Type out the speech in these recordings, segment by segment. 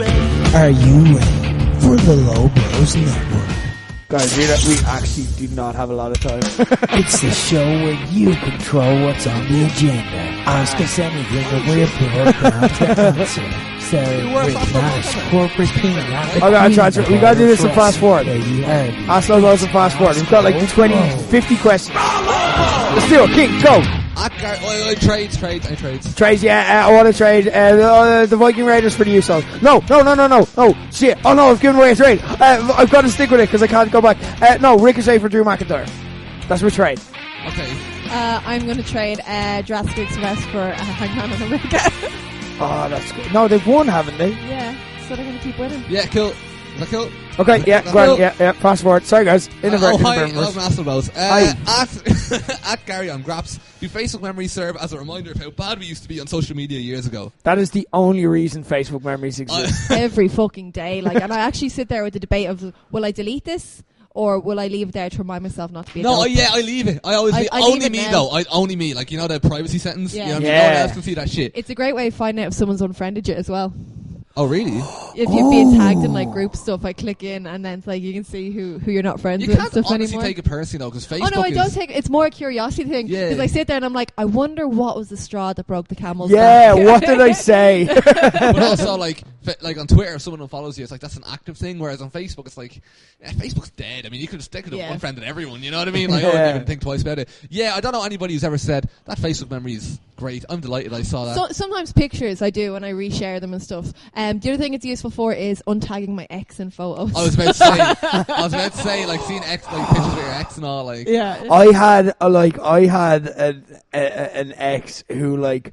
Are you ready for the Low Bros Network? Guys, we actually do not have a lot of time. It's the show where you control what's on the agenda. Ask us anything and we're programmed to answer. So, with Nash, corporate peanut. We gotta do this in fast forward. Ask those loads in fast forward. We've got like 20, 50 questions. Let's do it, King, go! Trades. Trades, yeah, I want to trade the Viking Raiders for the Usos. No, shit. Oh no, I've given away a trade. I've got to stick with it because I can't go back. No, Ricochet for Drew McIntyre. That's my trade. Okay. I'm going to trade Jurassic Express for Hangman and Omega. Oh, that's good. No, they've won, haven't they? Yeah, so they're going to keep winning. Yeah, cool. Is that cool? Okay, yeah, go on, yeah, fast forward. Sorry, guys. Hi, Master Bros. At Gary on Graps, do Facebook memories serve as a reminder of how bad we used to be on social media years ago? That is the only reason Facebook memories exist. Every fucking day. And I actually sit there with the debate of, will I delete this? Or will I leave it there to remind myself not to be a dope? I leave it. I always leave it. Only me, though. Only me. Like, you know the privacy settings? Yeah. You know what I mean? No one else can see that shit. It's a great way of finding out if someone's unfriended you as well. Oh, really? If you're being tagged in like group stuff, I click in and then it's like you can see who you're not friends with and stuff anymore. You can't honestly take it personally though, because Facebook I don't take it. It's more a curiosity thing. Because I sit there and I'm like, I wonder what was the straw that broke the camel's back. Yeah, what did I say? But also like on Twitter, if someone unfollows you, it's like that's an active thing, whereas on Facebook it's like, Facebook's dead. I mean, they could have unfriended everyone, you know what I mean? Like, I wouldn't even think twice about it. Yeah, I don't know anybody who's ever said, that Facebook memory is great. I'm delighted I saw that. So, sometimes pictures I do and I reshare them and stuff. The other thing it's useful for is untagging my ex in photos. I was about to say, like seeing ex, like pictures of your ex and all, like. Yeah. I had an ex who like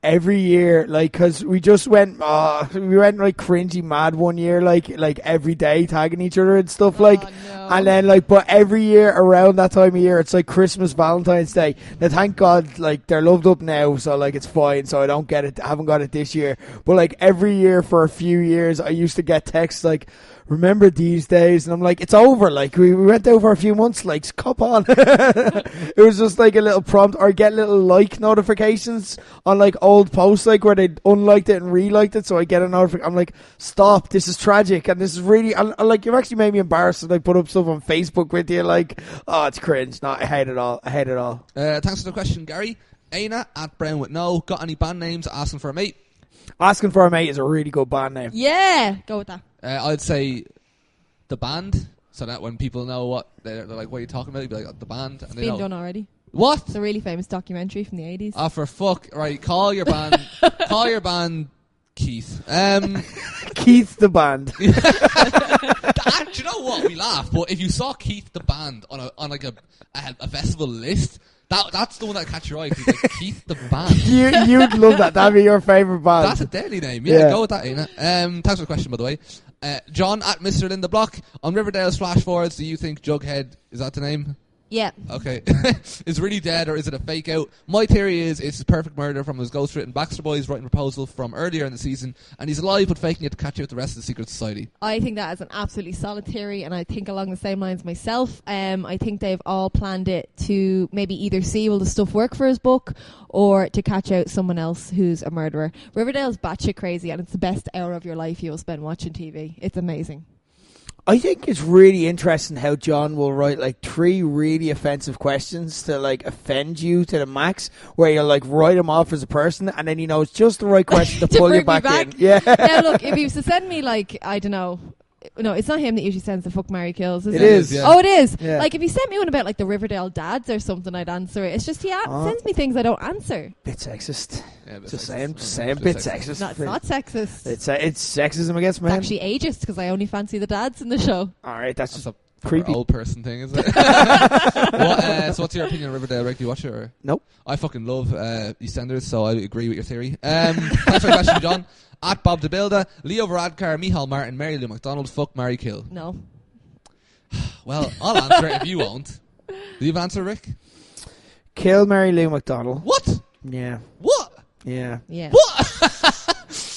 every year, like, cause we went like cringy mad one year, like every day tagging each other and stuff, like, no. And then like, but every year around that time of year, it's like Christmas, Valentine's Day. Now, thank God, like they're loved up now, so like it's fine. So I don't get it. I haven't got it this year, but like every year for a few years, I used to get texts like, remember these days? And I'm like, it's over. Like, we went over a few months, like, cop on. It was just like a little prompt, or get little like notifications on like old posts, like where they unliked it and reliked it. So I get a notification. I'm like, stop, this is tragic. And this is really, like, you've actually made me embarrassed to like put up stuff on Facebook with you. Like, oh, it's cringe. No, I hate it all. Thanks for the question, Gary. Aina at Brown with no. Got any band names? Asking for a mate. Asking for a mate is a really good band name. Yeah, go with that. I'd say the band, so that when people know what they're like, what are you talking about? You'd be like, the band. And it's been done already. What? It's a really famous documentary from the 80s. Oh, for fuck. Right, call your band Keith. Keith the band. Do you know what? We laugh, but if you saw Keith the band on like a festival list, that's the one that catch your eye. Cause like, Keith the band. You'd love that. That'd be your favourite band. That's a deadly name. Yeah, go with that, Aina. Thanks for the question, by the way. John at Mr. Linda Block on Riverdale's flash forwards. Do you think Jughead, is that the name? Yeah. Okay. Is really dead, or is it a fake out? My theory is it's a perfect murder from his ghostwritten Baxter Boys writing proposal from earlier in the season, and he's alive but faking it to catch out the rest of the secret society. I think that is an absolutely solid theory, and I think along the same lines myself. I think they've all planned it to maybe either see will the stuff work for his book, or to catch out someone else who's a murderer. Riverdale's batshit crazy, and it's the best hour of your life you'll spend watching TV. It's amazing. I think it's really interesting how John will write like 3 really offensive questions to like offend you to the max, where you'll like write him off as a person, and then he knows just the right question to pull you back in. Yeah. Now look, if he was to send me like, I don't know, no, it's not him that usually sends the fuck, marry, kills, is it? It is. Yeah. Oh, it is. Yeah. Like if he sent me one about like the Riverdale dads or something, I'd answer it. It's just he sends me things I don't answer. Bit sexist. Yeah, just saying, bit sexist. No, it's not sexist. It's sexism against men. It's actually ageist because I only fancy the dads in the show. All right, that's a creepy old person thing, is it? So what's your opinion on Riverdale, Rick? Do you watch it? Or? Nope. I fucking love EastEnders, so I agree with your theory. Thanks for the question, John. At Bob DeBilda, Leo Varadkar, Micheal Martin, Mary Lou McDonnell, fuck, marry, kill. No. Well, I'll answer it if you won't. Do you have an answer, Rick? Kill Mary Lou McDonnell. What? Yeah. What? Yeah. Yeah. What?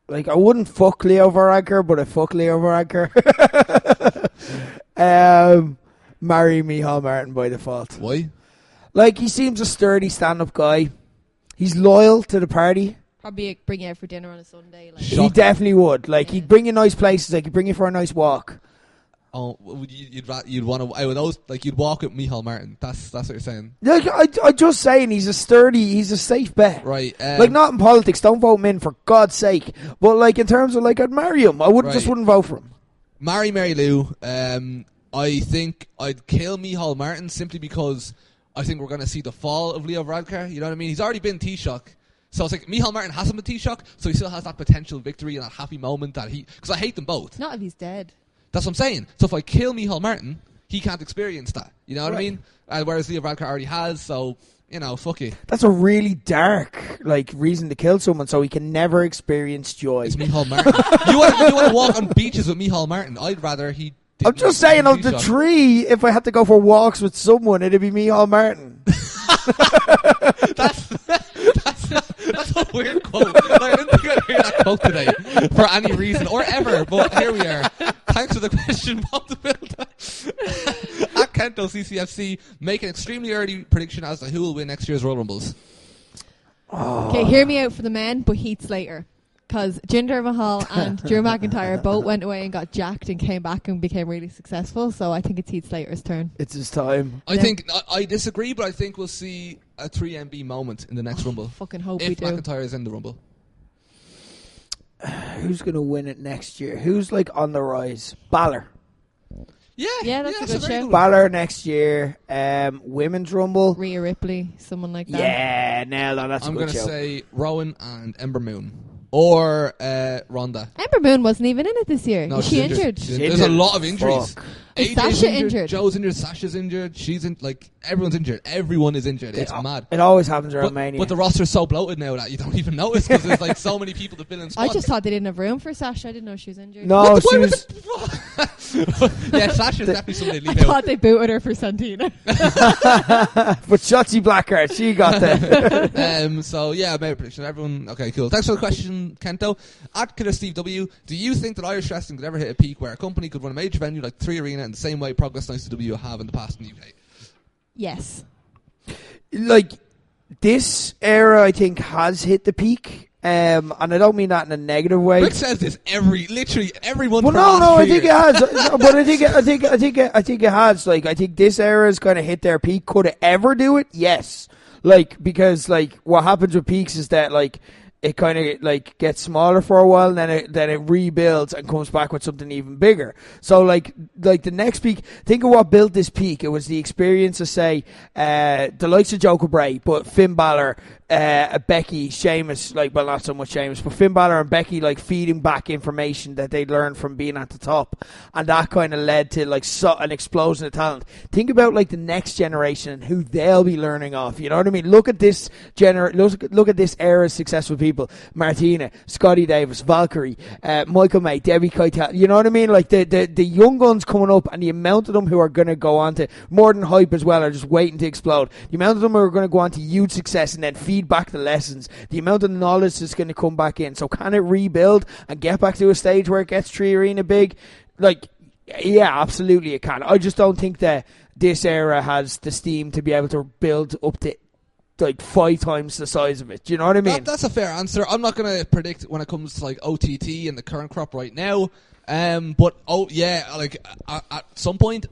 Like, I wouldn't fuck Leo Varadkar, but I fuck Leo Varadkar. Marry Micheal Martin by default. Why? Like, he seems a sturdy stand-up guy. He's loyal to the party. Probably bring you out for dinner on a Sunday. Like. He definitely would. Like, he'd bring you nice places. Like, he'd bring you for a nice walk. Oh, you'd want to? I would always like you'd walk with Micheal Martin. That's what you're saying. Like, I'm just saying, he's a safe bet. Right. Like, not in politics. Don't vote him in, for God's sake. But like, in terms of like, I'd marry him. I wouldn't vote for him. Marry Mary Lou. I think I'd kill Micheal Martin simply because I think we're going to see the fall of Leo Varadkar. You know what I mean? He's already been Taoiseach. So it's like Micheal Martin hasn't been Taoiseach, so he still has that potential victory and that happy moment that because I hate them both. Not if he's dead. That's what I'm saying. So if I kill Micheal Martin, he can't experience that. You know what I mean? Whereas Leo Varadkar already has, so, you know, fuck it. That's a really dark, like, reason to kill someone, so he can never experience joy. It's Micheal Martin. you want to walk on beaches with Micheal Martin? I'd rather he... I'm just saying, of the three, if I had to go for walks with someone, it'd be Micheal Martin. That's a weird quote. Like, I didn't think I'd hear that quote today for any reason or ever, but here we are. Thanks for the question, Bob the Builder. At Kento CCFC, make an extremely early prediction as to who will win next year's Royal Rumbles. Okay, hear me out for the men, but Heath Slater. Because Jinder Mahal and Drew McIntyre both went away and got jacked and came back and became really successful. So I think it's Heath Slater's turn. It's his time. I think I disagree, but I think we'll see a 3MB moment in the next Rumble. Fucking hope if we do. McIntyre is in the Rumble. Who's going to win it next year? Who's like on the rise? Balor. Yeah, that's a good show. Balor next year. Women's Rumble. Rhea Ripley, someone like that. Yeah, nailed on. That's a good show. I'm going to say Rowan and Ember Moon. Or Ronda. Ember Moon wasn't even in it this year. No, Is she injured? There's a lot of injuries. Fuck. Is Sasha injured? Joe's injured. Sasha's injured. She's in. Like, everyone's injured. Everyone is injured. It's mad. It always happens around Mania. But the roster's so bloated now that you don't even notice because there's like so many people to fill in spots. I just thought they didn't have room for Sasha. I didn't know she was injured. No, she was. Yeah, Sasha's definitely somebody to leave I thought they booted her for Santina. But Shotzi Blackheart, she got there. So yeah, I made a prediction. Everyone, okay, cool. Thanks for the question, Kento. At Killer Steve W, do you think that Irish wrestling could ever hit a peak where a company could run a major venue like 3 Arena in the same way Progress and ICW have in the past in the UK? Yes. Like, this era, I think, has hit the peak. And I don't mean that in a negative way. Rick says this literally every month. Well, no, I think it has. But I think it has. Like, I think this era has kind of hit their peak. Could it ever do it? Yes. Like, because like what happens with peaks is that like it kind of like gets smaller for a while, and then it rebuilds and comes back with something even bigger. So like the next peak, think of what built this peak. It was the experience of say the likes of Joker Bray, but Finn Balor, Becky, Sheamus, like, well, not so much Sheamus, but Finn Balor and Becky like feeding back information that they learned from being at the top, and that kind of led to like an explosion of talent. Think about like the next generation and who they'll be learning off. You know what I mean? Look at this look at this era's successful people: Martina, Scotty Davis, Valkyrie, Michael May, Debbie Keitel. You know what I mean? Like the young guns coming up, and the amount of them who are going to go on to more than hype as well, are just waiting to explode. The amount of them who are going to go on to huge success and then feed back the lessons, the amount of knowledge that's going to come back in. So can it rebuild and get back to a stage where it gets 3 Arena big? Like, yeah, absolutely it can. I just don't think that this era has the steam to be able to build up to like 5 times the size of it. Do you know what I mean? That's a fair answer. I'm not going to predict when it comes to like OTT and the current crop right now. But like at some point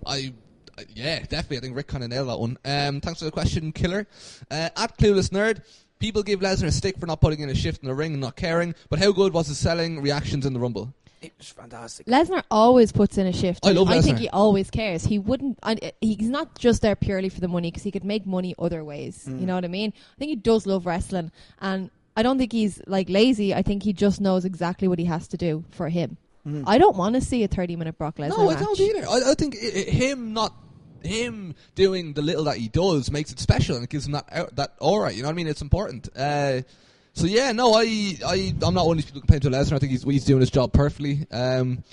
yeah, definitely. I think Rick kind of nailed that one. Thanks for the question, Killer. At Clueless Nerd, people give Lesnar a stick for not putting in a shift in the ring and not caring, but how good was his selling reactions in the Rumble? It was fantastic. Lesnar always puts in a shift. I love Lesnar. I think he always cares. He wouldn't. He's not just there purely for the money, because he could make money other ways. You know what I mean? I think he does love wrestling, and I don't think he's like lazy. I think he just knows exactly what he has to do for him. I don't want to see a 30-minute Brock Lesnar No, match. I don't either. I think him doing the little that he does makes it special, and it gives him that aura. You know what I mean? It's important. So yeah, no, I'm not one of these people who complain to Lesnar. I think he's doing his job perfectly. And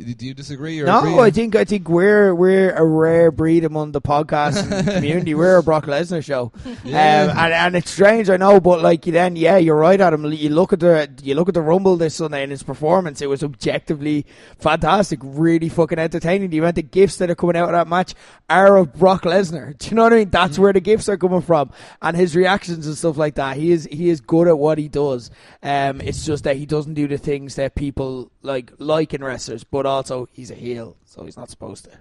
Do you disagree or No, agree? I think we're a rare breed among the podcast community. We're a Brock Lesnar show, and it's strange, I know, but like then, yeah, you're right, Adam. You look at the Rumble this Sunday and his performance. It was objectively fantastic, really fucking entertaining. The amount of gifts that are coming out of that match are of Brock Lesnar. Do you know what I mean? That's where the gifts are coming from, and his reactions and stuff like that. He is good at what he does. It's just that he doesn't do the things that people like in wrestlers, but also he's a heel, so he's not supposed to.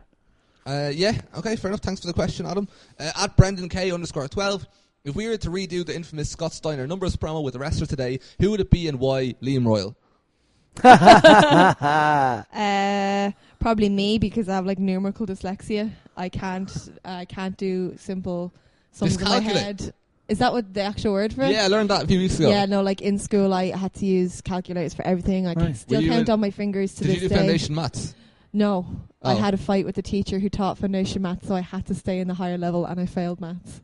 Yeah, okay, fair enough. Thanks for the question, Adam. At BrendanK_12, if we were to redo the infamous Scott Steiner numbers promo with the wrestler today, who would it be and why? Liam Royal. Probably me, because I have like numerical dyslexia. I can't do simple sums in my head. Is that what the actual word for it? Yeah, I learned that a few weeks ago. Yeah, no, like in school I had to use calculators for everything. I can still count on my fingers to this day. Did you do foundation maths? No. I had a fight with the teacher who taught foundation maths, so I had to stay in the higher level and I failed maths.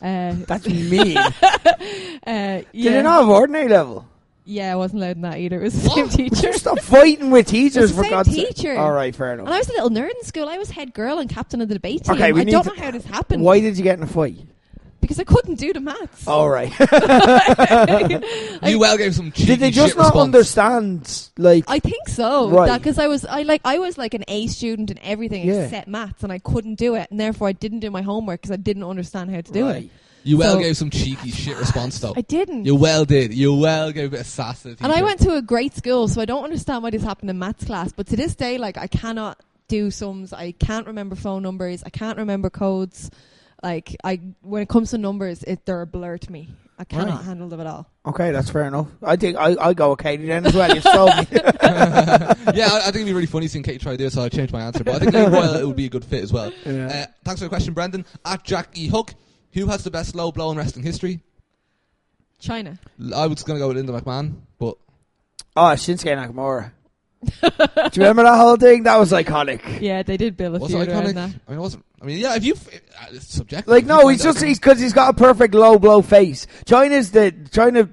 That's mean. Yeah. Did you not have ordinary level? Yeah, I wasn't allowed in that either. It was the same teacher. Stop fighting with teachers, for God's sake. teacher. All right, fair enough. And I was a little nerd in school. I was head girl and captain of the debate team. Okay, I don't know how this happened. Why did you get in a fight? Because I couldn't do the maths. All right. You well gave some cheeky Did they just shit not response. understand? Like, I think so. Right. Because I was like an A student in everything except maths, and I couldn't do it, and therefore I didn't do my homework because I didn't understand how to do it. You gave some cheeky shit response though. I didn't. You well did. You well gave a bit of sass to the teacher. And I went to a great school, so I don't understand why this happened in maths class. But to this day, like, I cannot do sums. I can't remember phone numbers. I can't remember codes. Like, when it comes to numbers, they're a blur to me. I cannot handle them at all. Okay, that's fair enough. I think I'll go with Katie then as well. You've sold me. Yeah, I think it'd be really funny seeing Katie try to do it, so I changed my answer. But I think it would be a good fit as well. Yeah. Thanks for the question, Brendan. At Jack E. Hook, who has the best low blow in wrestling history? China. I was going to go with Linda McMahon, but... Shinsuke Nakamura. Do you remember that whole thing? That was iconic. Yeah, they did bill a Was feud it around iconic? that. I mean, it wasn't... I mean, yeah, if you... it's subjective. Like, no, he's because he's got a perfect low blow face. China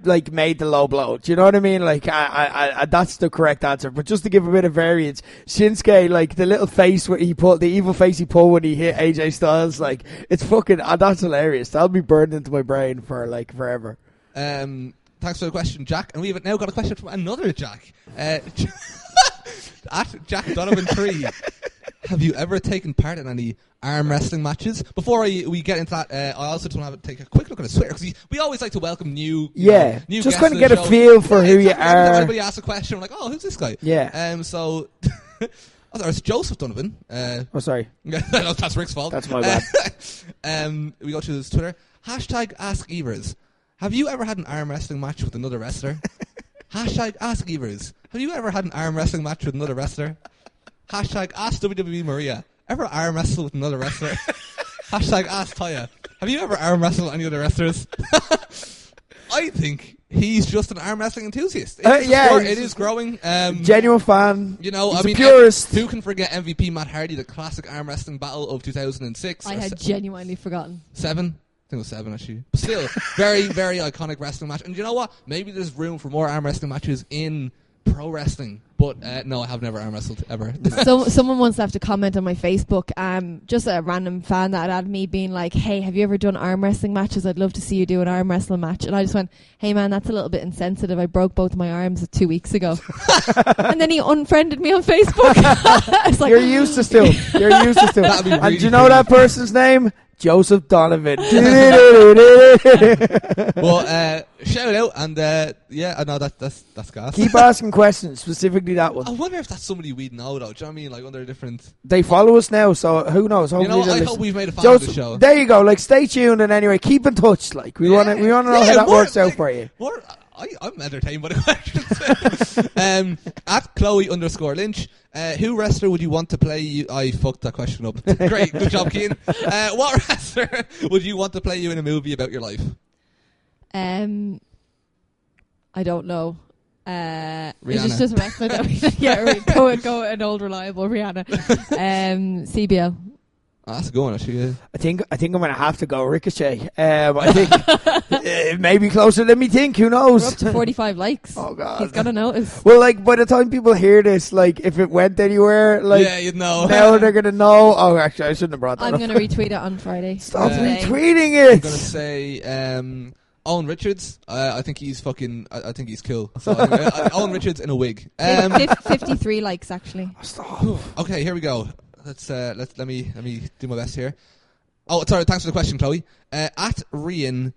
like made the low blow. Do you know what I mean? Like, I that's the correct answer. But just to give a bit of variance, Shinsuke, like the little face the evil face he pulled when he hit AJ Styles, like it's fucking. That's hilarious. That'll be burned into my brain for like forever. Thanks for the question, Jack. And we've now got a question from another Jack. At Jack Donovan 3. Have you ever taken part in any arm wrestling matches? Before we get into that, I also just want to take a quick look at his Twitter, because we always like to welcome new new just guests kind of to get the a show. feel for who you Exactly. are. Everybody asks a question, we're like, oh, who's this guy? Yeah. So, there's Joseph Donovan. Oh, sorry. No, that's Rick's fault. That's my bad. We go to his Twitter. #AskEvers. Have you ever had an arm wrestling match with another wrestler? #AskEvers. Have you ever had an arm wrestling match with another wrestler? #AskWWE Maria. Ever arm wrestle with another wrestler? #AskTaya. Have you ever arm wrestled with any other wrestlers? I think he's just an arm wrestling enthusiast. It is growing. Genuine fan. You know, he's I mean, a purist. Who can forget MVP Matt Hardy, the classic arm wrestling battle of 2006? I had genuinely forgotten. 7? I think it was 7 actually. But still, very, very iconic wrestling match. And you know what? Maybe there's room for more arm wrestling matches in pro wrestling. But no, I have never arm wrestled ever. Someone once left a comment on my Facebook, just a random fan that had me being like, hey, have you ever done arm wrestling matches? I'd love to see you do an arm wrestling match. And I just went, hey man, that's a little bit insensitive. I broke both my arms 2 weeks ago. And then he unfriended me on Facebook. I was like, You're used to still. And do you know that person's name? Joseph Donovan. Well, shout out, and no, that's gas. Keep asking questions, specifically that one. I wonder if that's somebody we'd know, though. Do you know what I mean? Like under a different. They follow us now, so who knows? Hopefully I hope we've made a fan of the show. There you go. Like, stay tuned, and anyway, keep in touch. Like, we want to know how that works out for you. I'm entertained by the questions. At Chloe_Lynch, who wrestler would you want to play you? I fucked that question up. Great, good job, Keane. What wrestler would you want to play you in a movie about your life? I don't know. Rihanna. Just a wrestler that go an old reliable Rihanna. CBL. Oh, that's a good one, actually. Yeah. I think I'm gonna have to go Ricochet. I think it may be closer than me think. Who knows? We're up to 45 likes. Oh God, he's gonna notice. Well, like by the time people hear this, like if it went anywhere, like yeah, you'd know. Now they're gonna know. Oh, actually, I shouldn't have brought that. I'm gonna retweet it on Friday. Stop retweeting it. I'm gonna say Owen Richards. I think he's fucking. I think he's cool. So Owen Richards in a wig. 53 likes actually. Stop. Okay, here we go. Let me do my best here. Oh, sorry. Thanks for the question, Chloe. At Rian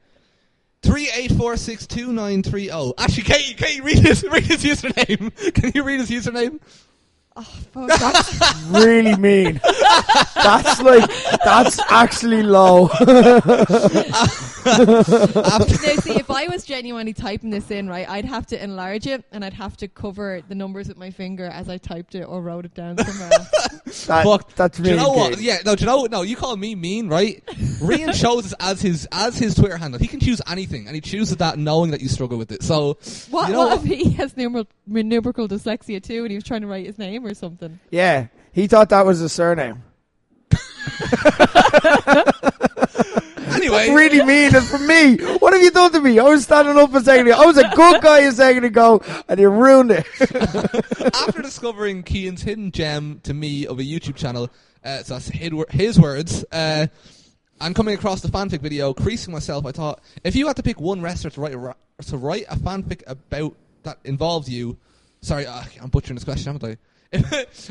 38462930. Actually, Katie, read his username. Can you read his username? Oh, fuck. That's really mean. That's actually low. Now, see, if I was genuinely typing this in, right, I'd have to enlarge it and I'd have to cover the numbers with my finger as I typed it or wrote it down somewhere else. That's really. Do you know what? Yeah, no. Do you know what? No, you call me mean, right? Rian chose us as his Twitter handle. He can choose anything, and he chooses that knowing that you struggle with it. So, what if he has numerical dyslexia too, and he was trying to write his name or something? Yeah, he thought that was a surname. Anyway, that's really mean. It's from me. What have you done to me? I was standing up a second ago. I was a good guy a second ago, and you ruined it. After discovering Cian's hidden gem to me of a YouTube channel, so that's his words, and coming across the fanfic video, creasing myself, I thought, if you had to pick one wrestler to write a fanfic about that involves you, sorry, I'm butchering this question, haven't I?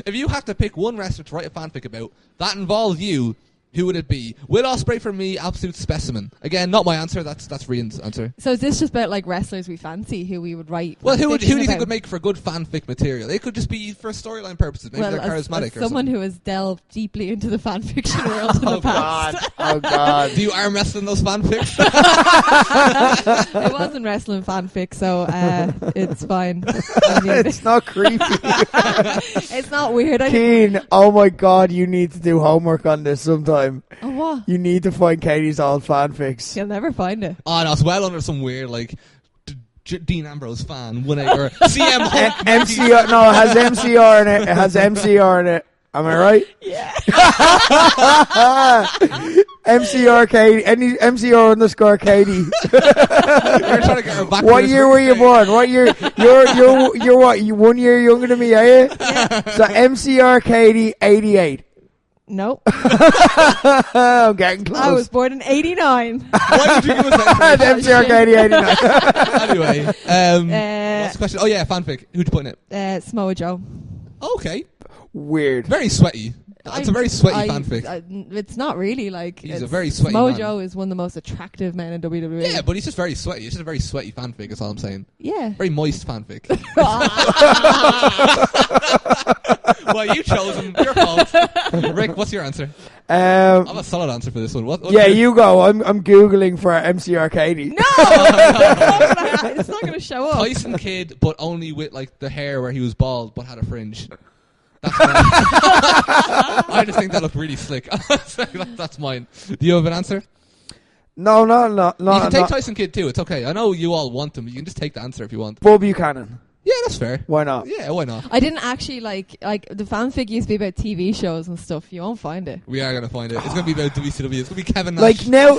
If you have to pick one wrestler to write a fanfic about that involves you, who would it be? Will Ospreay for me, absolute specimen. Again, not my answer. That's Rian's answer. So is this just about like wrestlers we fancy who we would write? Well, who do you think would make for good fanfic material? It could just be for storyline purposes. Maybe they're charismatic or someone who has delved deeply into the fanfiction world in the past. Oh God! Do you arm wrestle in those fanfics? It wasn't wrestling fanfic, so it's fine. It's not creepy. It's not weird. Keen, oh my God! You need to do homework on this sometime. Oh, what? You need to find Katie's old fanfics. You'll never find it. Oh, no, it's well under some weird, like, Dean Ambrose fan, 1-8, or CM Hulk. MCR, no, it has MCR in it. It has MCR in it. Am I right? Yeah. MCR Katie. MCR _ Katie. You're trying to get her back. What year were you born? What year? You're what? You 1 year younger than me, are you? Yeah. So MCR Katie 88. Nope. I'm getting close. I was born in 89. Why did you give us that? MCR Katie 89. Anyway, what's the question? Oh yeah, fanfic. Who'd you put in it? Samoa Joe. Okay. Weird. Very sweaty. It's a very sweaty fanfic. It's not really like. He's a very sweaty Samoa man. Joe is one of the most attractive men in WWE. Yeah, but he's just very sweaty. It's just a very sweaty fanfic, that's all I'm saying. Yeah. Very moist fanfic. Well, you chose him. Your fault. Rick, what's your answer? I have a solid answer for this one. What you go. I'm Googling for MCR Katie. No! It's not going to show up. Tyson Kidd, but only with like the hair where he was bald but had a fringe. That's mine. I just think that looked really slick. That's mine. Do you have an answer? No. You can take Tyson Kidd too. It's okay. I know you all want him. You can just take the answer if you want. Bob Buchanan. Yeah, that's fair. Why not? Yeah, why not? I didn't actually like the fanfic used to be about TV shows and stuff. You won't find it. We are going to find it. It's going to be about WCW. It's going to be Kevin Nash. Like now,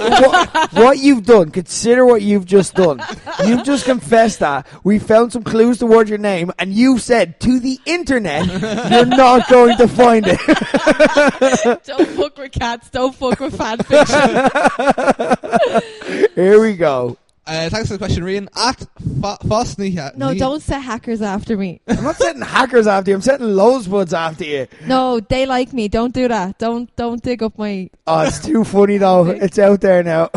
what you've done, consider what you've just done. You've just confessed that we found some clues towards your name and you said to the internet you're not going to find it. Don't fuck with cats. Don't fuck with fanfiction. Here we go. Thanks for the question, Rian. At Fosney. No, don't set hackers after me. I'm not setting hackers after you. I'm setting Losebuds after you. No, they like me. Don't do that. Don't dig up my... Oh, it's too funny though. It's out there now.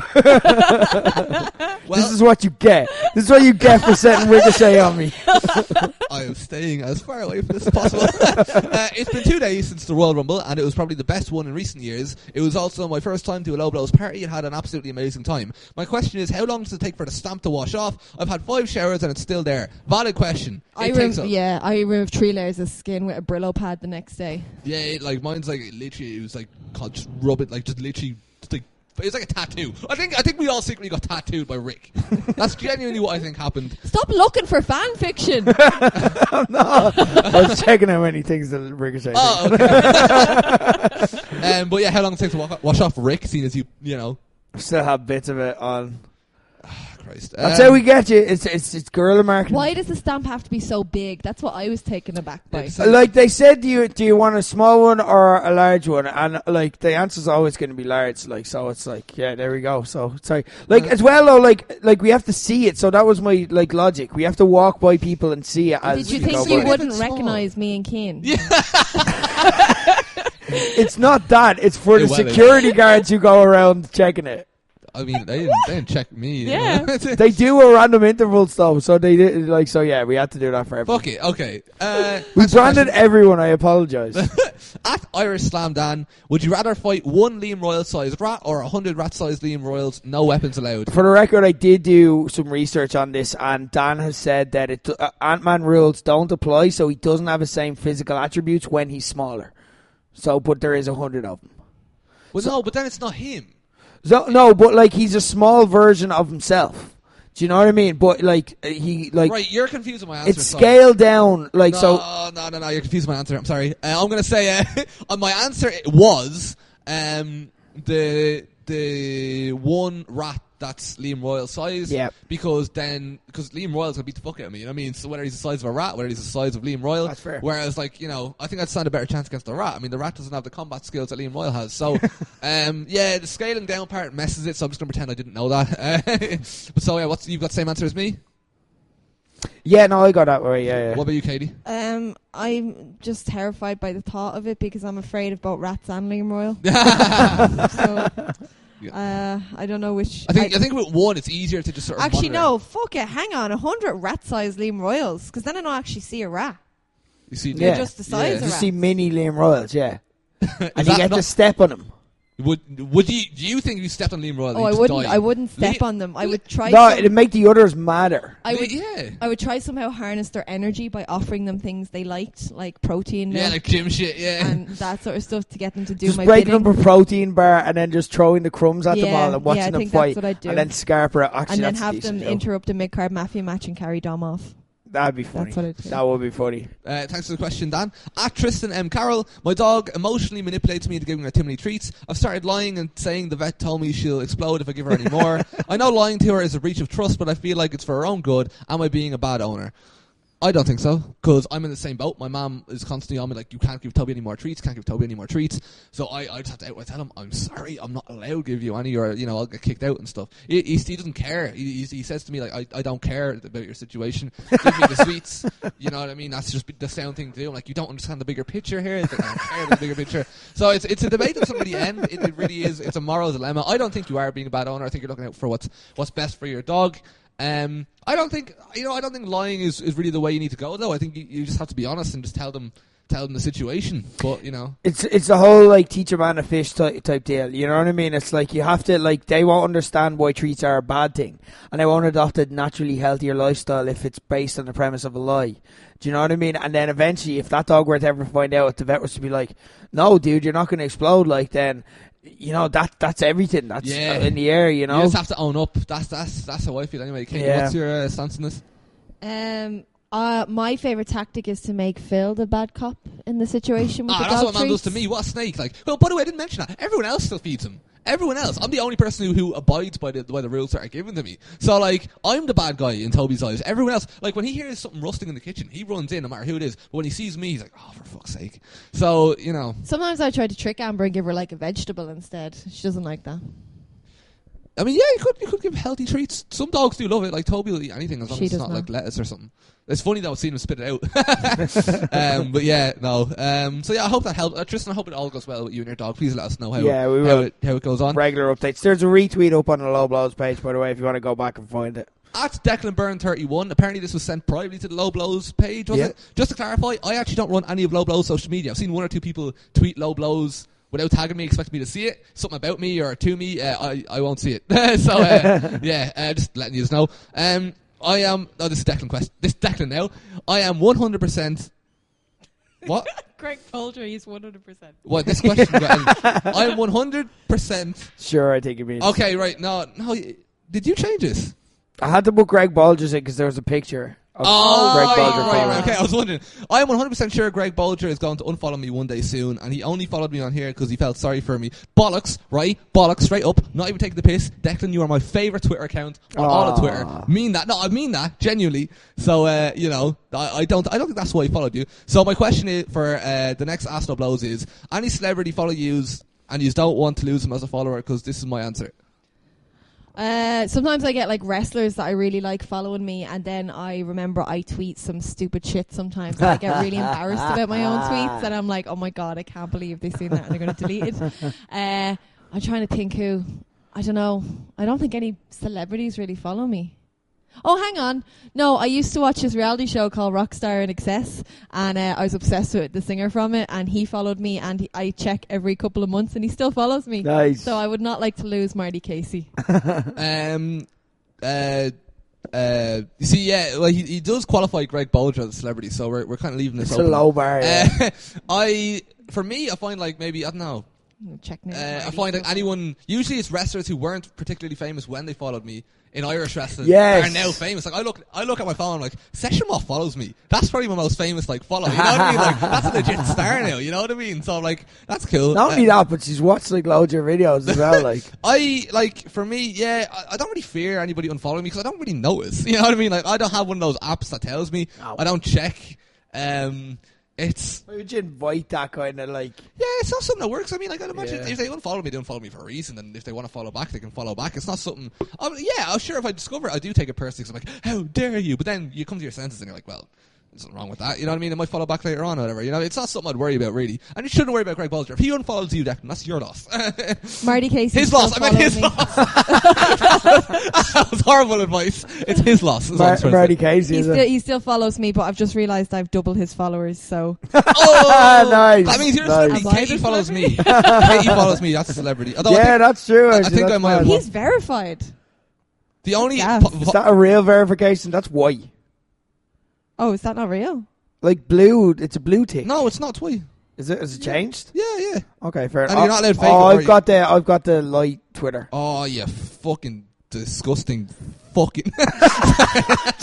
Well, this is what you get. This is what you get for setting Ricochet on me. I am staying as far away from this as possible. It's been 2 days since the Royal Rumble, and it was probably the best one in recent years. It was also my first time to a Low Blows party and had an absolutely amazing time. My question is, how long does it take for the stamp to wash off? I've had 5 showers and it's still there. Valid question. I removed 3 layers of skin with a Brillo pad the next day. Yeah, like mine's like literally, it was like called just rub it, like just literally, just like it's like a tattoo. I think we all secretly got tattooed by Rick. That's genuinely what I think happened. Stop looking for fan fiction. No, I was checking how many things that Ricochet. Oh, okay. But yeah, how long does it take to wash off Rick, seeing as you know? Still have bits of it on. Christ. That's how we get you. It's guerrilla marketing. Why does the stamp have to be so big? That's what I was taken aback by. Like they said, do you want a small one or a large one? And like the answer's always going to be large. Like so, it's like yeah, there we go. So sorry, like as well though, like we have to see it. So that was my like logic. We have to walk by people and see it. As Did you we think go you by. wouldn't recognise me and Keane? Yeah. It's not that. It's for the Well, security guards who go around checking it. I mean, they didn't check me. Yeah. You know? They do a random intervals though, so they did like so. Yeah, we had to do that for everyone. Fuck it. Okay. We branded everyone. I apologise. At Irish Slam Dan, would you rather fight one Liam Royal sized rat or 100 rat sized Liam Royals? No weapons allowed. For the record, I did do some research on this, and Dan has said that Ant-Man rules don't apply, so he doesn't have the same physical attributes when he's smaller. So, but there is 100 of them. Well, no, but then it's not him. So no, but like he's a small version of himself. Do you know what I mean? But like he like right, you're confusing my answer. It's scaled down like no, so. No, you're confusing my answer. I'm sorry. I'm gonna say my answer was the one rat that's Liam Royal size. Yeah. Because Liam Royal's gonna beat the fuck out of me. You know what I mean? So whether he's the size of a rat, whether he's the size of Liam Royal. That's fair. Whereas like, I think I'd stand a better chance against the rat. I mean, the rat doesn't have the combat skills that Liam Royal has. So yeah, the scaling down part messes it, so I'm just gonna pretend I didn't know that. But so yeah, you've got the same answer as me? Yeah, no, I got that right. Yeah. What about you, Katie? I'm just terrified by the thought of it because I'm afraid of both rats and Liam Royal. So I don't know which. I think with one, it's easier to just sort of actually monitor. no. Fuck it. Hang on, 100 rat-sized Liam Royals because then I don't actually see a rat. You see, They're just the size You of see rats. mini Liam Royals, yeah, and you that get not- to step on them. Would you? Do you think if you stepped on Liam Royal? Oh, you'd I wouldn't. Die? I wouldn't step on them. I would try. No, it'd make the others madder. I would. Yeah. I would try somehow harness their energy by offering them things they liked, like protein Yeah, milk like gym shit. Yeah. and that sort of stuff to get them to do Just my breaking bidding. up a protein bar and then just throwing the crumbs at them Yeah, all and watching I them think fight. that's what I'd do. And then Scarper actually and then that's a have decent them show. interrupt a mid-card mafia match and carry Dom off. That'd be funny. That's what I'd do. That would be funny. Thanks for the question, Dan. At Tristan M. Carroll, my dog emotionally manipulates me into giving her too many treats. I've started lying and saying the vet told me she'll explode if I give her any more. I know lying to her is a breach of trust, but I feel like it's for her own good. Am I being a bad owner? I don't think so, because I'm in the same boat. My mom is constantly on me like, you can't give Toby any more treats, can't give Toby any more treats. So I just have to outright tell him, I'm sorry, I'm not allowed to give you any, or, I'll get kicked out and stuff. He doesn't care. He says to me, like, I don't care about your situation. Give me the sweets. You know what I mean? That's just the sound thing to do. I'm like, you don't understand the bigger picture here. It's like, I don't care about the bigger picture. So it's a debate that's at the end. It really is. It's a moral dilemma. I don't think you are being a bad owner. I think you're looking out for what's best for your dog. I don't think lying is really the way you need to go, though. I think you just have to be honest and just tell them the situation. But it's the whole like teach a man a fish type deal. You know what I mean? It's like you have to like they won't understand why treats are a bad thing, and they won't adopt a naturally healthier lifestyle if it's based on the premise of a lie. Do you know what I mean? And then eventually, if that dog were to ever find out, the vet was to be like, "No, dude, you're not going to explode." Like then. That's everything. That's in the air. You just have to own up. That's how I feel anyway. Katie, what's your stance on this? My favourite tactic is to make Phil the bad cop in the situation with the dog that's what man does treats. to me. What a snake! Like, well, by the way, I didn't mention that. Everyone else still feeds him. Everyone else. I'm the only person who abides by the rules that are given to me. So, like, I'm the bad guy in Toby's eyes. Everyone else, like, when he hears something rusting in the kitchen, he runs in no matter who it is. But when he sees me, he's like, oh, for fuck's sake. So, Sometimes I try to trick Amber and give her, like, a vegetable instead. She doesn't like that. I mean, yeah, you could give healthy treats. Some dogs do love it. Like, Toby will eat anything as long as it's not, like, lettuce or something. It's funny, though, seeing him spit it out. But, yeah, no. So, yeah, I hope that helped. Tristan, I hope it all goes well with you and your dog. Please let us know how it goes on. Regular updates. There's a retweet up on the Low Blows page, by the way, if you want to go back and find it. At Declan Byrne 31, apparently this was sent privately to the Low Blows page, was it? Just to clarify, I actually don't run any of Low Blows' social media. I've seen one or two people tweet Low Blows without tagging me, expecting me to see it. Something about me or to me, I won't see it. So, just letting you know. I am... Oh, this is Declan This is Declan now. I am 100%... What? Greg Poultry, he's 100%. What, this question? I am 100%... Sure, I think it means... Okay, right. No. Did you change this? I had to put Greg Bulgers in because there was a picture. Greg Bolger right. Okay, I was wondering. I am 100% sure Greg Bolger is going to unfollow me one day soon, and he only followed me on here because he felt sorry for me. Bollocks, right? Bollocks, straight up. Not even taking the piss. Declan, you are my favourite Twitter account on all of Twitter. Mean that. No, I mean that, genuinely. So, I don't think that's why he followed you. So my question is for the next Ask No Blows is, any celebrity follow yous and you don't want to lose him as a follower? Because this is my answer. Sometimes I get like wrestlers that I really like following me, and then I remember I tweet some stupid shit sometimes, and I get really embarrassed about my own tweets, and I'm like, oh my god, I can't believe they've seen that and they're going to delete it. I'm trying to think who. I don't know. I don't think any celebrities really follow me. Oh, hang on. No, I used to watch this reality show called Rockstar in Excess, and I was obsessed with the singer from it, and he followed me, and I check every couple of months, and he still follows me. Nice. So I would not like to lose Marty Casey. You see, yeah, well, he does qualify Greg Bolger as a celebrity, so we're kind of leaving this open. It's a low bar, yeah. For me, I find like maybe, I don't know, Check now. I find like anyone, usually it's wrestlers who weren't particularly famous when they followed me in Irish wrestling. Yes. Are now famous. Like I look at my phone, I'm like, Session Moth follows me. That's probably my most famous like follow. You know what I mean? Like that's a legit star now. You know what I mean? So I'm like, that's cool. Not only that, but she's watched like loads of your videos as well. Like for me, yeah, I don't really fear anybody unfollowing me because I don't really notice. You know what I mean? Like I don't have one of those apps that tells me. Oh. I don't check. It's. Why would you invite that kind of like? Yeah, it's not something that works. I mean, like, I'd imagine if they unfollow me, they unfollow me for a reason, and if they want to follow back, they can follow back. It's not something. I'm sure if I discover it, I do take it personally. Cause I'm like, how dare you? But then you come to your senses and you're like, well, there's nothing wrong with that. You know what I mean? It might follow back later on or whatever. You know, it's not something I'd worry about really. And you shouldn't worry about Greg Bolger. If he unfollows you, Declan, that's your loss. Marty Casey. His loss. I meant his loss. That was horrible advice. It's his loss. Marty Casey. He still follows me, but I've just realised I've doubled his followers. So. Oh, nice. That means you're a celebrity. Katie follows me. Katie follows me. That's a celebrity. Although that's true. I think I might have. He's verified. The only. Yeah. Is that a real verification? That's white. Oh, is that not real? Like blue, it's a blue tick. No, it's not Twi. Is it? Has it changed? Yeah. Okay, fair. And you're not allowed fake. I've got the light Twitter. Oh, you fucking disgusting fucking.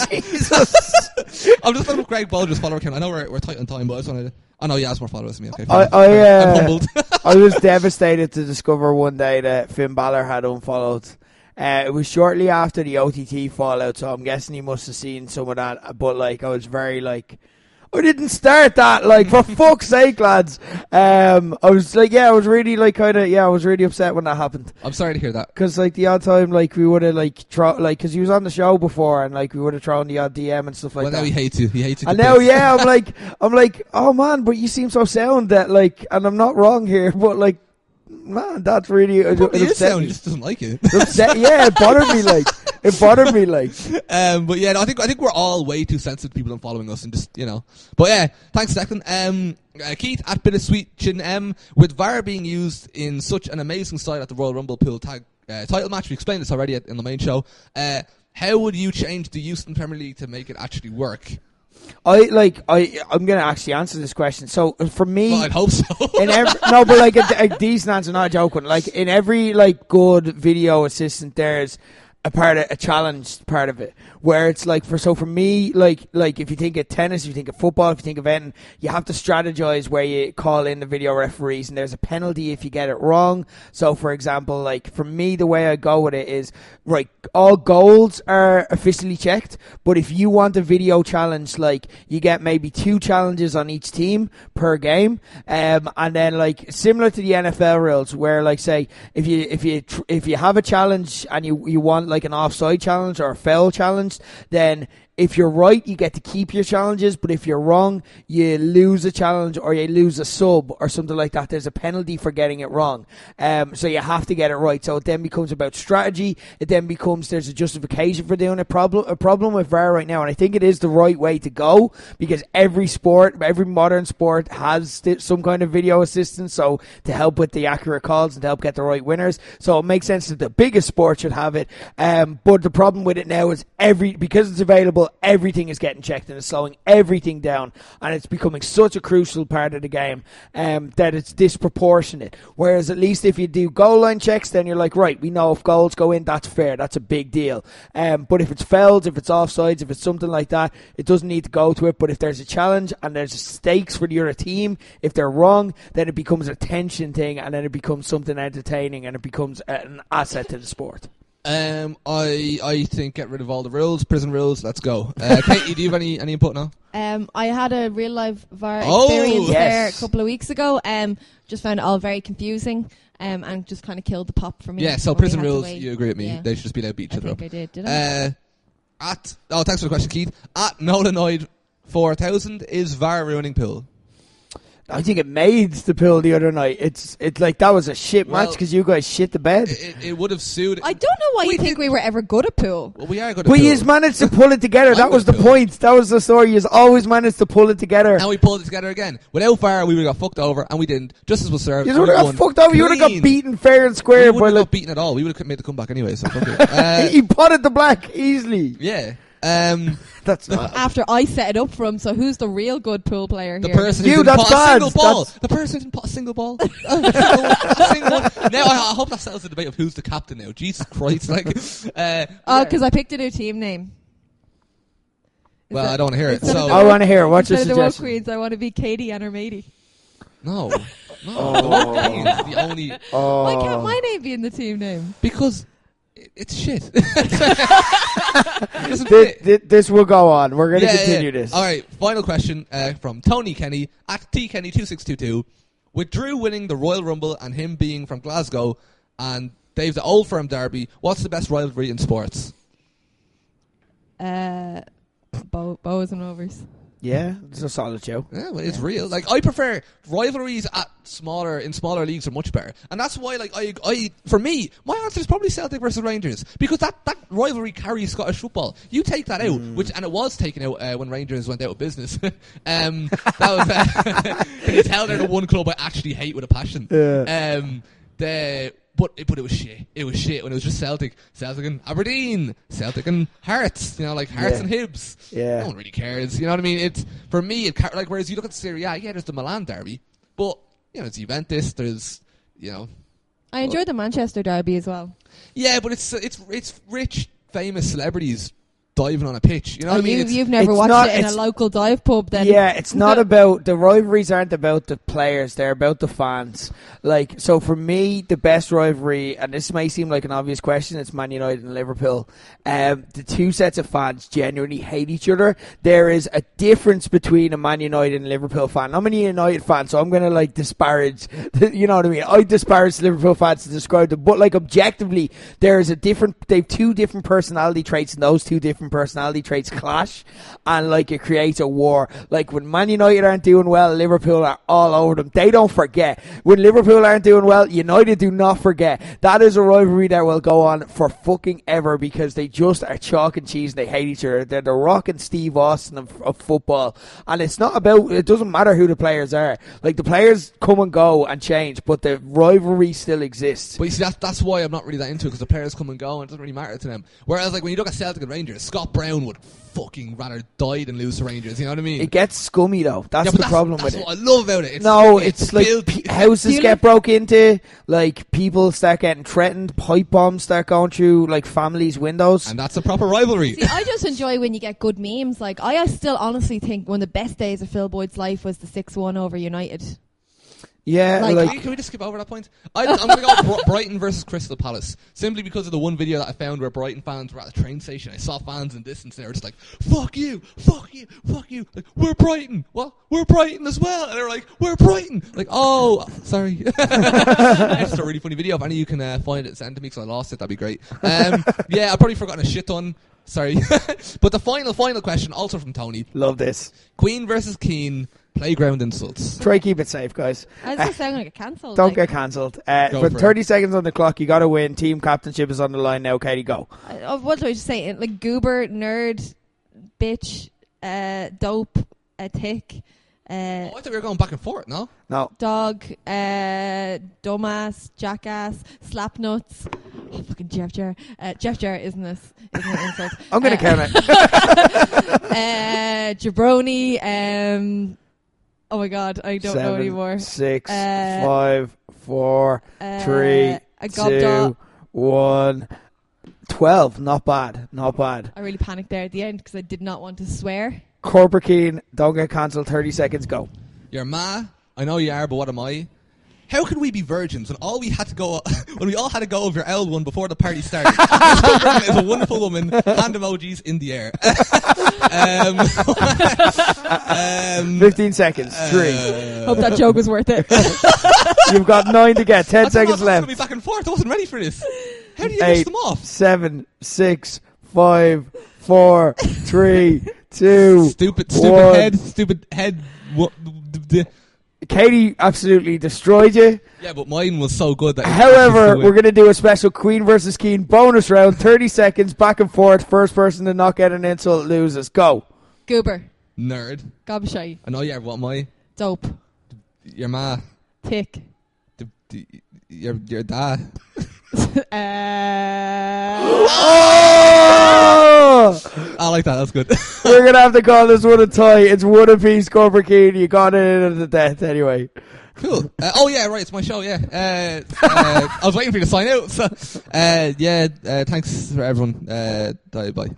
Jesus. I'm just looking at Greg Bolger's follower count. I know we're tight on time, but I just wanted to. I know he has more followers than me. Okay. I'm humbled. I was devastated to discover one day that Finn Balor had unfollowed. It was shortly after the OTT fallout, so I'm guessing he must have seen some of that. But like, I was very like, I didn't start that. Like, for fuck's sake, lads. I was like, I was really like, I was really upset when that happened. I'm sorry to hear that. Because like the odd time, like we would have like because he was on the show before, and like we would have thrown the odd DM and stuff like that. Well, now he hates you. He hates you. And now, I'm like, oh man, but you seem so sound that like, and I'm not wrong here, but like. Man, that's really it upset me. He just doesn't like it. It bothered me like. But yeah, no, I think we're all way too sensitive to people unfollowing us, and just But yeah, thanks, Declan. Keith at Bittersweet Chin M. With VAR being used in such an amazing style at the Royal Rumble pool tag title match, we explained this already in the main show. How would you change the use in Premier League to make it actually work? I'm gonna actually answer this question. So for me, well, I'd hope so. No, but like a decent answer, not a joke one. Like in every like good video assistant, there's a challenge part of it, where it's like for me, like if you think of tennis, if you think of football, if you think of anything, you have to strategize where you call in the video referees, and there's a penalty if you get it wrong. So for example, like for me, the way I go with it is, right, all goals are officially checked, but if you want a video challenge, like you get maybe 2 challenges on each team per game, and then like similar to the NFL rules, where like say if you have a challenge and you want like an offside challenge or a foul challenge, then if you're right, you get to keep your challenges, but if you're wrong, you lose a challenge or you lose a sub or something like that. There's a penalty for getting it wrong. So you have to get it right. So it then becomes about strategy. It then becomes there's a justification for doing a problem with VAR right now, and I think it is the right way to go, because every modern sport has some kind of video assistance, so to help with the accurate calls and to help get the right winners. So it makes sense that the biggest sport should have it. But the problem with it now is because it's available bubble, everything is getting checked and it's slowing everything down, and it's becoming such a crucial part of the game that it's disproportionate. Whereas at least if you do goal line checks, then you're like, right, we know if goals go in, that's fair, that's a big deal. But if it's fouls, if it's offsides, if it's something like that, it doesn't need to go to it. But if there's a challenge and there's stakes for the other team, if they're wrong, then it becomes a tension thing, and then it becomes something entertaining, and it becomes an asset to the sport. I think get rid of all the rules, prison rules. Let's go. Katie, do you have any input now? I had a real life VAR experience there a couple of weeks ago. Just found it all very confusing. And just kind of killed the pop for me. Yeah, so prison rules, you agree with me. Yeah. They should just be allowed to beat each other up. I think I did I? Thanks for the question, Keith. At Nolanoid 4000, is VAR ruining pool? I think it made the pool the other night. It's like that was a shit match because you guys shit the bed. It would have suited. I don't know why you think we were ever good at pool. Well, we are good at pool. But you managed to pull it together. That was the point. That was the story. You always managed to pull it together. And we pulled it together again. Without VAR, we would have got fucked over, and we didn't. Justice was served. You would have got fucked over. You would have got beaten fair and square. We wouldn't have got beaten at all. We would have made the comeback anyway. So he potted the black easily. Yeah. That's not. After I set it up for him, so who's the real good pool player here? The person who didn't pot a single ball. The person who didn't pot a single ball. A single one. Now I hope that settles the debate of who's the captain now. Jesus Christ! Because I picked a new team name. I don't want to hear it. So I want to hear it. What's your suggestion? Instead of the World suggestion? Queens, I want to be Katie and her matey. No. The only. Why can't my name be in the team name? Because it's shit. This will go on. We're going to continue this. All right. Final question from Tony Kenny at tkenny2622. With Drew winning the Royal Rumble and him being from Glasgow and Dave's the Old Firm Derby, what's the best rivalry in sports? Bows and Rovers. Yeah, it's a solid show. Yeah, well, it's real. Like, I prefer rivalries in smaller leagues are much better, and that's why, like, I for me, my answer is probably Celtic versus Rangers because that rivalry carries Scottish football. You take that out, and it was taken out when Rangers went out of business. That was can you tell they're the one club I actually hate with a passion. Yeah. But it was shit. It was shit when it was just Celtic and Aberdeen, Celtic and Hearts. You know, like Hearts and Hibs. Yeah. No one really cares. You know what I mean? It's for me. Like whereas you look at the Serie A, there's the Milan derby, but you know it's Juventus. There's I enjoyed the Manchester derby as well. Yeah, but it's rich, famous celebrities diving on a pitch. You know what I mean? You've never watched it in a local dive pub then? Yeah, it's not about... The rivalries aren't about the players. They're about the fans. Like, so for me, the best rivalry, and this may seem like an obvious question, it's Man United and Liverpool. The two sets of fans genuinely hate each other. There is a difference between a Man United and Liverpool fan. I'm a United fan, so I'm going to, like, disparage... You know what I mean? I disparage Liverpool fans to describe them. But, like, objectively, there is a different... They have two different personality traits, and those two different personality traits clash, and like it creates a war. Like when Man United aren't doing well, Liverpool are all over them. They don't forget. When Liverpool aren't doing well, United do not forget. That is a rivalry that will go on for fucking ever because they just are chalk and cheese and they hate each other. They're the Rock and Steve Austin of football, and it's not about, it doesn't matter who the players are. Like the players come and go and change, but the rivalry still exists. But you see, that's why I'm not really that into it, because the players come and go and it doesn't really matter to them. Whereas like when you look at Celtic and Rangers, Scott Brown would fucking rather die than lose to Rangers, you know what I mean? It gets scummy though. That's the problem with it. That's what I love about it. It's like houses get broke into, like people start getting threatened, pipe bombs start going through like families' windows. And that's a proper rivalry. See, I just enjoy when you get good memes. Like I still honestly think one of the best days of Phil Boyd's life was the 6-1 over United. Yeah, can we just skip over that point? I'm going to go Brighton versus Crystal Palace, simply because of the one video that I found where Brighton fans were at the train station. I saw fans in distance and they were just like, fuck you, fuck you, fuck you. Like, we're Brighton. What? We're Brighton as well. And they were like, we're Brighton. Like, oh, sorry. It's a really funny video. If any of you can find it, send it to me because I lost it. That'd be great. Yeah, I've probably forgotten a shit ton. Sorry. But the final question, also from Tony. Love this. Queen versus Keane. Playground insults. Try keep it safe, guys. I was just saying like get cancelled. Don't get cancelled. For 30 seconds on the clock, you got to win. Team captainship is on the line now. Katie, go. What do I just say? Like goober, nerd, bitch, dope, thick. I thought we were going back and forth. No. Dog, dumbass, jackass, slap nuts. Oh, fucking Jeff Jarrett. Jeff Jarrett, isn't an insult? I'm going to count it. Jabroni. Oh my God, I don't know 7, anymore. 6, 5, 4, 3, 2, 1. 12. Not bad. I really panicked there at the end because I did not want to swear. Corporate Keen, don't get cancelled. 30 seconds, go. Your ma, I know you are, but what am I? How can we be virgins when all we had to go when we all had to go over L1 before the party started? This is a wonderful woman. Hand emojis in the air. 15 seconds. 3. Hope that joke was worth it. You've got 9 to get. 10 seconds left. I was going to be back and forth. I wasn't ready for this. How do you 8, miss them off? 7, 6, 5, 4, 3, 2. Stupid head. Katie absolutely destroyed you. Yeah, but mine was so good that. However, we're going to do a special Queen versus Keen bonus round. 30 seconds, back and forth. First person to not get an insult loses. Go. Goober. Nerd. Gobshite. I know you are. What am I? Dope. Your ma. Tick. Your dad. Oh! I like that. That's good. We're going to have to call this one a tie. It's one apiece, Corporate Keen. You got it in at the death anyway. Cool. Oh yeah, right. It's my show. Yeah. I was waiting for you to sign out. So, thanks for everyone. Bye.